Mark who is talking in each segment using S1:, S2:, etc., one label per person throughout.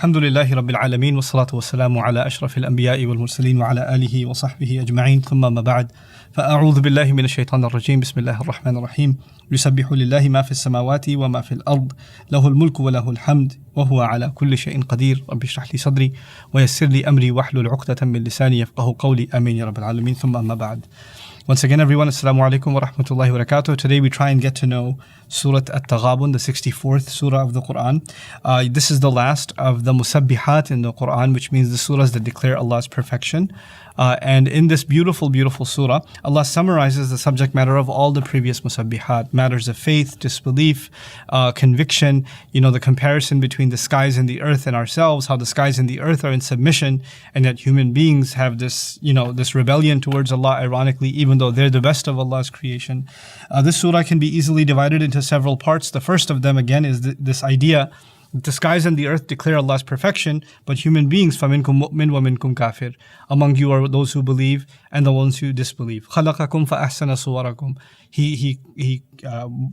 S1: الحمد لله رب العالمين والصلاة والسلام على أشرف الأنبياء والمرسلين وعلى آله وصحبه أجمعين ثم ما بعد فأعوذ بالله من الشيطان الرجيم بسم الله الرحمن الرحيم يسبح لله ما في السماوات وما في الأرض له الملك وله الحمد وهو على كل شيء قدير رب اشرح لي صدري ويسر لي أمري واحلل عقدة من لساني يفقه قولي آمين يا رب العالمين ثم ما بعد. Once again, everyone, Assalamu alaikum wa rahmatullahi wa barakatuh. Today we try and get to know Surah At-Taghabun, the 64th surah of the Quran. This is the last of the Musabbihat in the Quran, which means the surahs that declare Allah's perfection. And in this beautiful, beautiful surah, Allah summarizes the subject matter of all the previous Musabbihat, matters of faith, disbelief, conviction, the comparison between the skies and the earth and ourselves, how the skies and the earth are in submission, and that human beings have this, this rebellion towards Allah, ironically, even though they're the best of Allah's creation. This surah can be easily divided into several parts. The first of them, again, is this idea that the skies and the earth declare Allah's perfection, but human beings, فَمِنْكُمْ مُؤْمِنٌ وَمِنْكُمْ كَافِرٌ. Among you are those who believe and the ones who disbelieve. خَلَقَكُمْ فَأَحْسَنَ صُوَرَكُمْ. He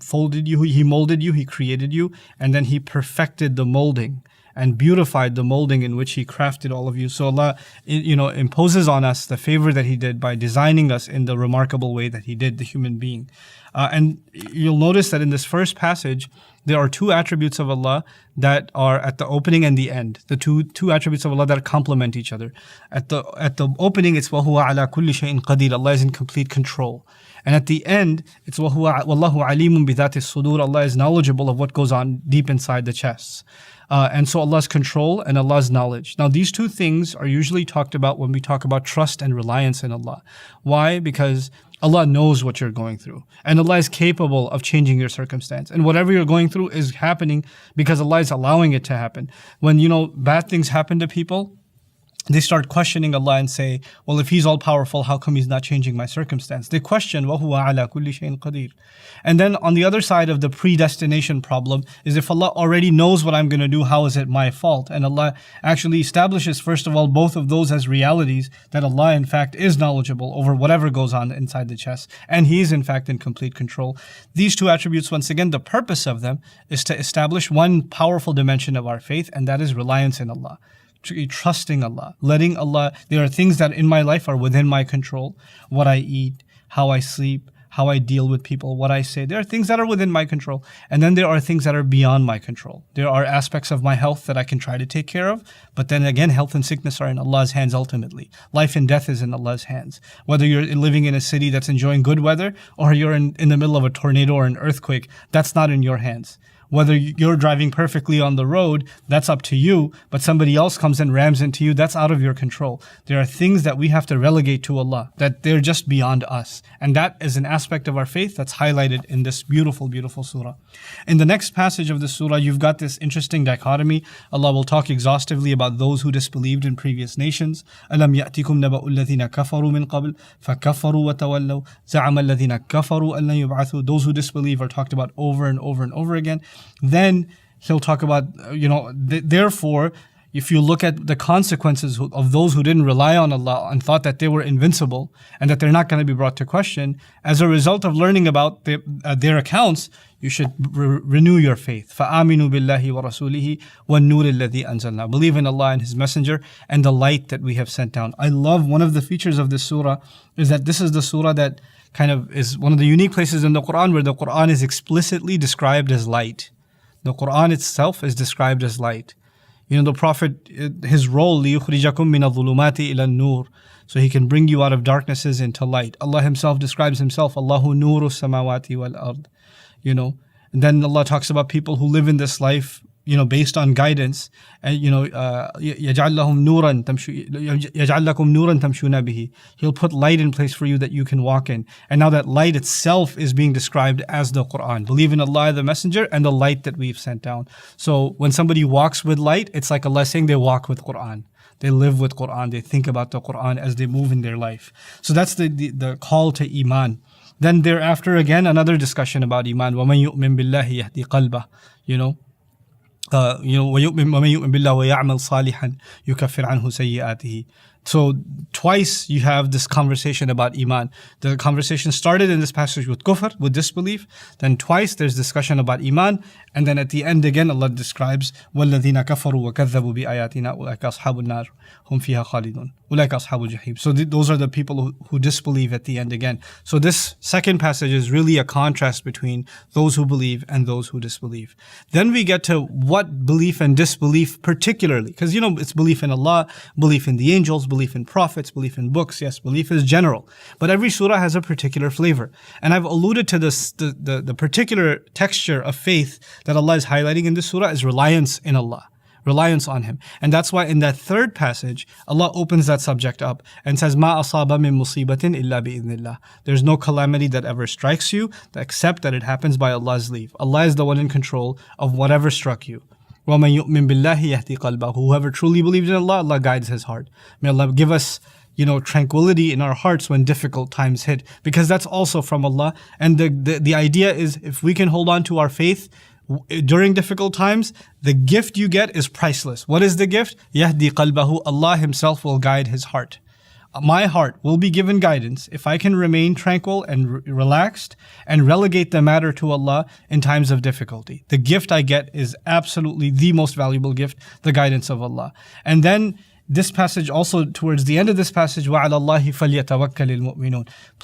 S1: folded you, He molded you, He created you, and then He perfected the molding and beautified the molding in which He crafted all of you. So Allah, imposes on us the favor that He did by designing us in the remarkable way that He did, the human being. And you'll notice that in this first passage, there are two attributes of Allah that are at the opening and the end. The two attributes of Allah that complement each other. At the opening, it's وَهُوَ عَلَى كُلِّ شَيْءٍ قَدِيرٌ. Allah is in complete control. And at the end, it's وَاللَّهُ عَلِيمٌ بِذَاتِ الصُّدُورِ. Allah is knowledgeable of what goes on deep inside the chests. And so Allah's control and Allah's knowledge. Now these two things are usually talked about when we talk about trust and reliance in Allah. Why? Because Allah knows what you're going through. And Allah is capable of changing your circumstance. And whatever you're going through is happening because Allah is allowing it to happen. When, bad things happen to people, they start questioning Allah and say, well, if He's all-powerful, how come He's not changing my circumstance? They question, وَهُوَ عَلَى كُلِّ شَيْءٍ قَدِيرٌ. And then on the other side of the predestination problem is if Allah already knows what I'm going to do, how is it my fault? And Allah actually establishes, first of all, both of those as realities, that Allah, in fact, is knowledgeable over whatever goes on inside the chest. And He is, in fact, in complete control. These two attributes, once again, the purpose of them is to establish one powerful dimension of our faith, and that is reliance in Allah. Trusting Allah, letting Allah, there are things that in my life are within my control. What I eat, how I sleep, how I deal with people, what I say. There are things that are within my control. And then there are things that are beyond my control. There are aspects of my health that I can try to take care of. But then again, health and sickness are in Allah's hands ultimately. Life and death is in Allah's hands. Whether you're living in a city that's enjoying good weather or you're in the middle of a tornado or an earthquake, that's not in your hands. Whether you're driving perfectly on the road, that's up to you, but somebody else comes and rams into you, that's out of your control. There are things that we have to relegate to Allah, that they're just beyond us. And that is an aspect of our faith that's highlighted in this beautiful, beautiful surah. In the next passage of the surah, you've got this interesting dichotomy. Allah will talk exhaustively about those who disbelieved in previous nations. أَلَمْ يَأْتِكُمْ نَبَأُ الَّذِينَ كَفَرُوا مِنْ قَبْلِ فَكَفَرُوا وَتَوَلَّوْا زَعَمَ الَّذِينَ كَفَرُوا أَن لَّن يُبْعَثُوا. Those who disbelieve are talked about over and over and over again. Then He'll talk about, therefore, if you look at the consequences of those who didn't rely on Allah and thought that they were invincible and that they're not going to be brought to question, as a result of learning about their accounts, you should renew your faith. فَآمِنُوا بِاللَّهِ وَرَسُولِهِ وَالنُّورِ الَّذِي أَنزَلْنَا. Believe in Allah and His Messenger and the light that we have sent down. I love one of the features of this surah is that this is the surah that kind of is one of the unique places in the Quran where the Quran is explicitly described as light. The Quran itself is described as light. The Prophet, his role, لِيُخْرِجَكُم مِّنَ الظُّلُمَاتِ إِلَى النُّورِ, so He can bring you out of darknesses into light. Allah Himself describes Himself, Allahu nuru samawati wal ard. And then Allah talks about people who live in this life, based on guidance. And يَجْعَلْ لَكُمْ نُورًا تَمْشُونَ بِهِ. He'll put light in place for you that you can walk in. And now that light itself is being described as the Quran. Believe in Allah, the Messenger, and the light that we've sent down. So when somebody walks with light, it's like Allah saying they walk with Quran. They live with Quran. They think about the Quran as they move in their life. So that's the call to Iman. Then thereafter, again, another discussion about Iman. وَمَن يُؤْمِن بِاللَّهِ يَهْدِي قَلْبَهُ. وَمَن يُؤْمِن بِاللَّهِ وَيَعْمَلْ صَالِحًا يُكَفِّرْ عَنْهُ سَيِّئَاتِهِ. So twice you have this conversation about Iman. The conversation started in this passage with kufr, with disbelief. Then twice there's discussion about Iman. And then at the end again Allah describes وَالَّذِينَ كَفَرُوا وَكَذَّبُوا بِآيَاتِنَا أُولَٰئِكَ أَصْحَابُ النَّارِ هُمْ فِيهَا خَالِدُونَ أُولَٰئِكَ أَصْحَابُ الْجَحِيمِ. So those are the people who disbelieve at the end again. So this second passage is really a contrast between those who believe and those who disbelieve. Then we get to what belief and disbelief particularly. Because it's belief in Allah, belief in the angels, belief in prophets, belief in books. Yes, belief is general. But every surah has a particular flavor. And I've alluded to this, the particular texture of faith that Allah is highlighting in this surah is reliance in Allah. Reliance on Him. And that's why in that third passage, Allah opens that subject up and says, مَا أَصَابَ مِن مُصِيبَةٍ إِلَّا بِإِذْنِ اللَّهِ. There's no calamity that ever strikes you except that it happens by Allah's leave. Allah is the one in control of whatever struck you. وَمَن يُؤْمِن بِاللَّهِ يَهْدِي قَلْبَهُ. Whoever truly believes in Allah, Allah guides his heart. May Allah give us tranquility in our hearts when difficult times hit, because that's also from Allah. And the idea is, if we can hold on to our faith during difficult times, the gift you get is priceless. What is the gift? Yahdi qalbahu. Allah Himself will guide his heart. My heart will be given guidance if I can remain tranquil and relaxed and relegate the matter to Allah in times of difficulty. The gift I get is absolutely the most valuable gift, the guidance of Allah. And then this passage also, towards the end of this passage, وَعَلَى اللَّهِ فَلْيَتَوَكَّلِ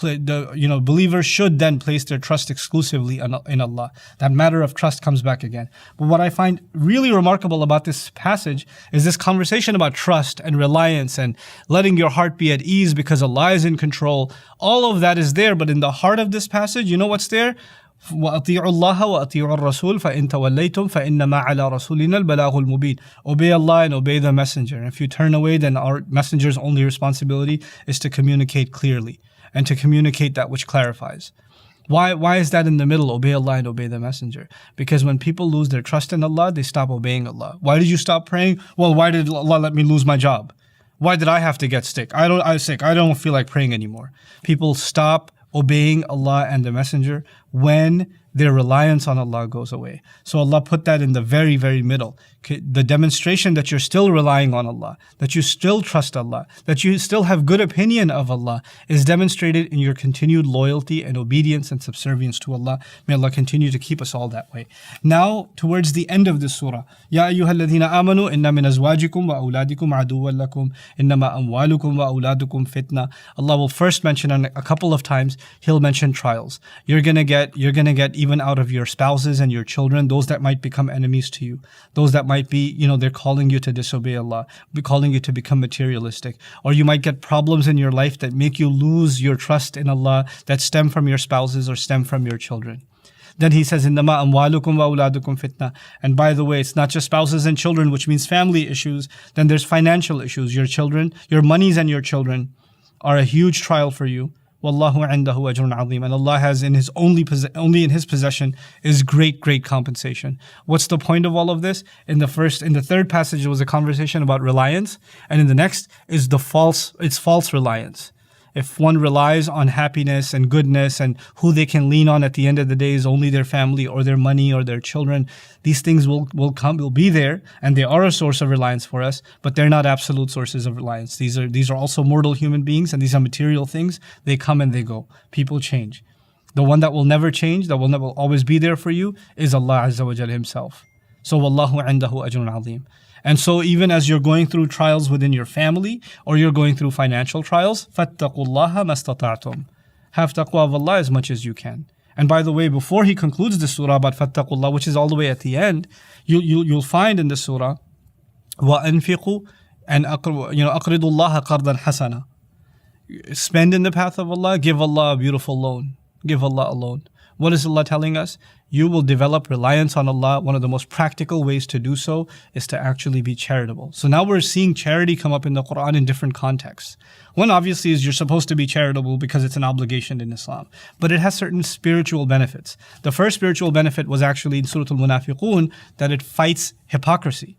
S1: الْمُؤْمِنُونَ. Believers should then place their trust exclusively in Allah. That matter of trust comes back again. But what I find really remarkable about this passage is this conversation about trust and reliance and letting your heart be at ease because Allah is in control. All of that is there, but in the heart of this passage, you know what's there? وَأَطِيعُوا اللَّهَ وَأَطِيعُوا الرَّسُولَ فَإِن تَوَلَّيْتُمْ فَإِنَّمَا عَلَى رَسُولِنَا الْبَلَاغُ الْمُبِينُ. Obey Allah and obey the messenger. And if you turn away, then our messenger's only responsibility is to communicate clearly and to communicate that which clarifies. Why is that in the middle? Obey Allah and obey the messenger. Because when people lose their trust in Allah, they stop obeying Allah. Why did you stop praying? Well, why did Allah let me lose my job? Why did I have to get sick? I don't feel like praying anymore. People stop obeying Allah and the messenger when their reliance on Allah goes away. So Allah put that in the very, very middle. The demonstration that you're still relying on Allah, that you still trust Allah, that you still have good opinion of Allah is demonstrated in your continued loyalty and obedience and subservience to Allah. May Allah continue to keep us all that way. Now, towards the end of this surah, يَا أَيُّهَا الَّذِينَ آمَنُوا إِنَّ مِنْ أَزْوَاجِكُمْ وَأَوْلَادِكُمْ عَدُوًّا لَكُمْ إِنَّمَا أَمْوَالُكُمْ وَأَوْلَادُكُمْ فِتْنَةٌ. Allah will first mention a couple of times, He'll mention trials. You're gonna get even out of your spouses and your children, those that might become enemies to you, those that might be, they're calling you to disobey Allah, calling you to become materialistic, or you might get problems in your life that make you lose your trust in Allah, that stem from your spouses or stem from your children. Then He says, إِنَّمَا أَمْوَالُكُمْ وَأَوْلَادُكُمْ فِتْنَةٌ. And by the way, it's not just spouses and children, which means family issues. Then there's financial issues. Your children, your monies and your children are a huge trial for you. Wallahu indahu ajrun azim. And Allah has in His only in His possession is great compensation. What's the point of all of this? In the third passage, it was a conversation about reliance, and in the next is false reliance. If one relies on happiness and goodness and who they can lean on at the end of the day is only their family or their money or their children, these things will be there, and they are a source of reliance for us, but they're not absolute sources of reliance. These are also mortal human beings, and these are material things. They come and they go. People change. The one that will never change, that will always be there for you, is Allah Azza wa Jal Himself. So wallahu indahu ajrun azim. And so even as you're going through trials within your family or you're going through financial trials, فَاتَّقُوا اللَّهَ مَا اسْتَطَعْتُمْ. Have taqwa of Allah as much as you can. And by the way, before He concludes the surah about فَاتَّقُوا اللَّهَ, which is all the way at the end, you'll find in the surah, وَأَنْفِقُوا and أَقْرِضُوا اللَّهَ قَرْضًا حَسَنًا. Spend in the path of Allah, give Allah a beautiful loan. Give Allah a loan. What is Allah telling us? You will develop reliance on Allah. One of the most practical ways to do so is to actually be charitable. So now we're seeing charity come up in the Quran in different contexts. One obviously is you're supposed to be charitable because it's an obligation in Islam. But it has certain spiritual benefits. The first spiritual benefit was actually in Surah Al-Munafiqun, that it fights hypocrisy.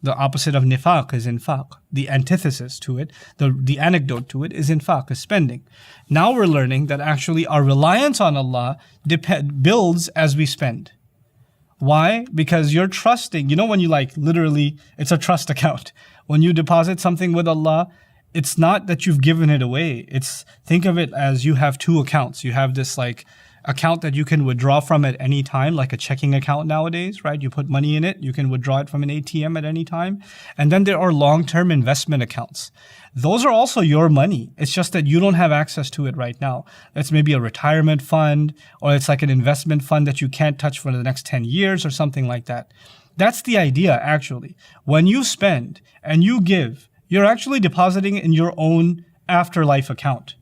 S1: The opposite of nifaq is infaq. The antithesis to it, the anecdote to it is infaq, is spending. Now we're learning that actually our reliance on Allah builds as we spend. Why? Because you're trusting. When you literally, it's a trust account. When you deposit something with Allah, it's not that you've given it away. Think of it as you have two accounts. You have this like account that you can withdraw from at any time, like a checking account nowadays, right? You put money in it, you can withdraw it from an ATM at any time. And then there are long-term investment accounts. Those are also your money. It's just that you don't have access to it right now. It's maybe a retirement fund, or it's like an investment fund that you can't touch for the next 10 years or something like that. That's the idea, actually. When you spend and you give, you're actually depositing in your own afterlife account.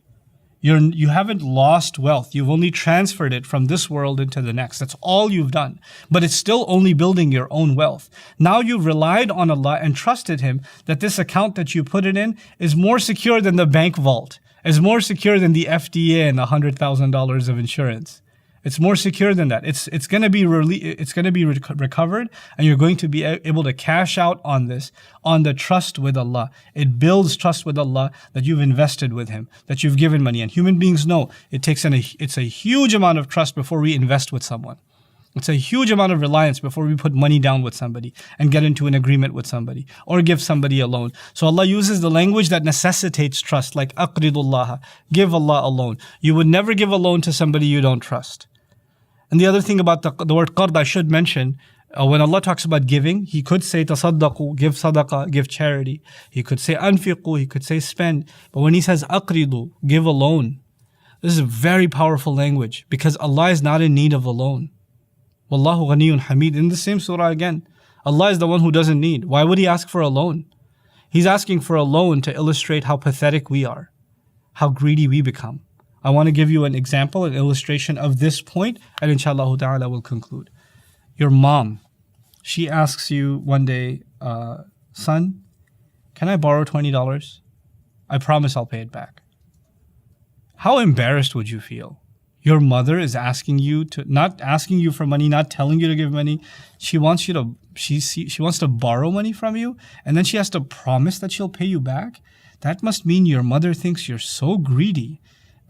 S1: You haven't lost wealth. You've only transferred it from this world into the next. That's all you've done. But it's still only building your own wealth. Now you've relied on Allah and trusted Him that this account that you put it in is more secure than the bank vault, is more secure than the FDA and $100,000 of insurance. It's more secure than that. It's going to be recovered, and you're going to be able to cash out on this, on the trust with Allah. It builds trust with Allah that you've invested with Him, that you've given money. And human beings know it's a huge amount of trust before we invest with someone. It's a huge amount of reliance before we put money down with somebody and get into an agreement with somebody or give somebody a loan. So Allah uses the language that necessitates trust, like aqridullah, give Allah a loan. You would never give a loan to somebody you don't trust. And the other thing about the word qard I should mention, when Allah talks about giving, He could say tasaddaqu, give sadaqah, give charity. He could say anfiqu, He could say spend. But when He says aqridu, give a loan, this is a very powerful language because Allah is not in need of a loan. Wallahu ghaniyun hamid. In the same surah again, Allah is the one who doesn't need. Why would He ask for a loan? He's asking for a loan to illustrate how pathetic we are, how greedy we become. I want to give you an example, an illustration of this point, and inshallah ta'ala will conclude. Your mom, she asks you one day, son, can I borrow $20? I promise I'll pay it back. How embarrassed would you feel? Your mother is asking you to, not asking you for money, not telling you to give money. She wants to borrow money from you, and then she has to promise that she'll pay you back. That must mean your mother thinks you're so greedy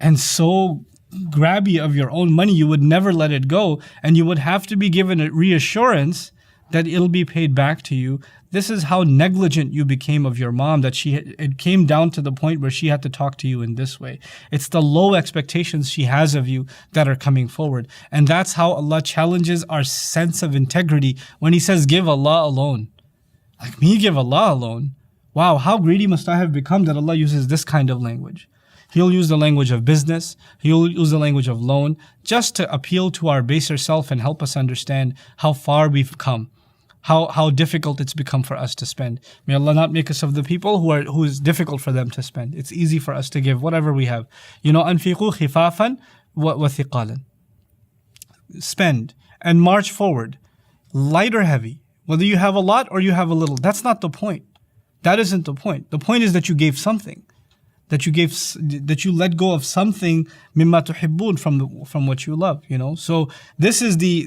S1: and so grabby of your own money, you would never let it go, and you would have to be given a reassurance that it'll be paid back to you. This is how negligent you became of your mom, that it came down to the point where she had to talk to you in this way. It's the low expectations she has of you that are coming forward. And that's how Allah challenges our sense of integrity when He says, give Allah alone. Like, me give Allah alone? Wow, how greedy must I have become that Allah uses this kind of language? He'll use the language of business, He'll use the language of loan, just to appeal to our baser self and help us understand how far we've come, how difficult it's become for us to spend. May Allah not make us of the people who is difficult for them to spend. It's easy for us to give whatever we have. أنفقوا خفافا وثقالا. Spend and march forward, light or heavy, whether you have a lot or you have a little. That's not the point. That isn't the point. The point is that you gave something. That you let go of something mimma tuhibbun, from what you love, So this is the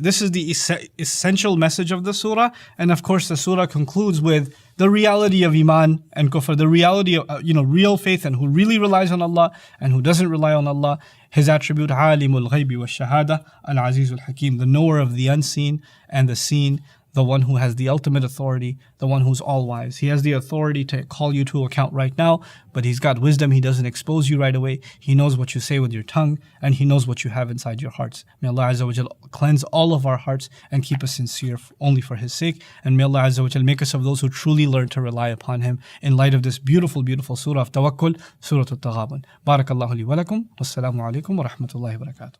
S1: essential message of the surah, and of course the surah concludes with the reality of Iman and Kufr, the reality of real faith and who really relies on Allah and who doesn't rely on Allah. His attribute Alimul Ghaybi wa Shahada Al-Azizul Hakim, the knower of the unseen and the seen, the one who has the ultimate authority, the one who's all-wise. He has the authority to call you to account right now, but He's got wisdom. He doesn't expose you right away. He knows what you say with your tongue, and He knows what you have inside your hearts. May Allah Azza wa Jal cleanse all of our hearts and keep us sincere only for His sake. And may Allah Azza wa Jal make us of those who truly learn to rely upon Him in light of this beautiful, beautiful surah of Tawakkul, Surah At-Taghabun. Barakallahu li wa lakum. Wassalamu alaikum wa rahmatullahi wa barakatuh.